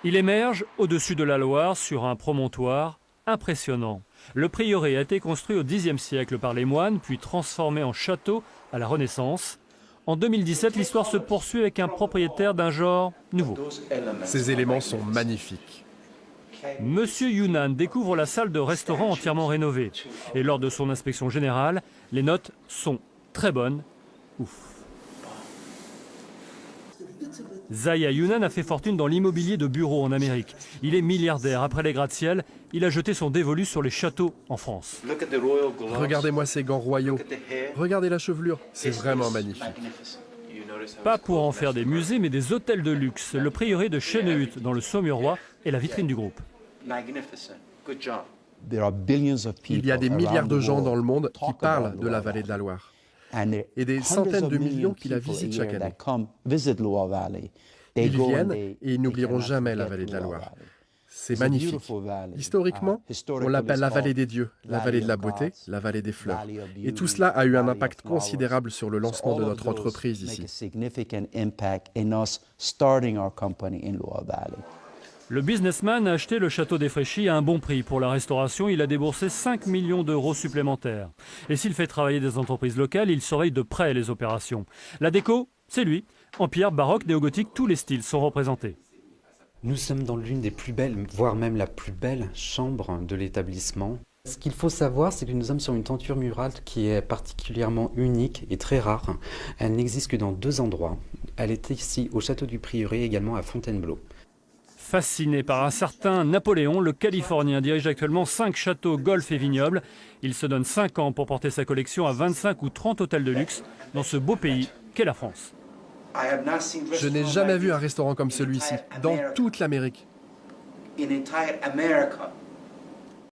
Il émerge au-dessus de la Loire sur un promontoire impressionnant. Le prieuré a été construit au Xe siècle par les moines, puis transformé en château à la Renaissance. En 2017, l'histoire se poursuit avec un propriétaire d'un genre nouveau. Ces éléments sont magnifiques. Monsieur Yunnan découvre la salle de restaurant entièrement rénovée. Et lors de son inspection générale, les notes sont très bonnes. Ouf. Zaya Yunnan a fait fortune dans l'immobilier de bureau en Amérique. Il est milliardaire. Après les gratte-ciel, il a jeté son dévolu sur les châteaux en France. Regardez-moi ces gants royaux. Regardez la chevelure, c'est vraiment magnifique. Pas pour en faire des musées, mais des hôtels de luxe. Le prieuré de Chénehut, dans le Saumurois, est la vitrine du groupe. Il y a des milliards de gens dans le monde qui parlent de la vallée de la Loire. Et des centaines de millions qui la visitent chaque année. Ils viennent et ils n'oublieront jamais la vallée de la Loire. C'est magnifique. Historiquement, on l'appelle la vallée des dieux, la vallée de la beauté, la vallée des fleurs. Et tout cela a eu un impact considérable sur le lancement de notre entreprise ici. Le businessman a acheté le château d'Effréchy à un bon prix. Pour la restauration, il a déboursé 5 millions d'euros supplémentaires. Et s'il fait travailler des entreprises locales, il surveille de près les opérations. La déco, c'est lui. En pierre, baroque, néogothique, tous les styles sont représentés. Nous sommes dans l'une des plus belles, voire même la plus belle chambre de l'établissement. Ce qu'il faut savoir, c'est que nous sommes sur une tenture murale qui est particulièrement unique et très rare. Elle n'existe que dans 2 endroits. Elle est ici au château du Prieuré, également à Fontainebleau. Fasciné par un certain Napoléon, le Californien dirige actuellement 5 châteaux, golf et vignobles. Il se donne 5 ans pour porter sa collection à 25 ou 30 hôtels de luxe dans ce beau pays qu'est la France. Je n'ai jamais vu un restaurant comme celui-ci, dans toute l'Amérique.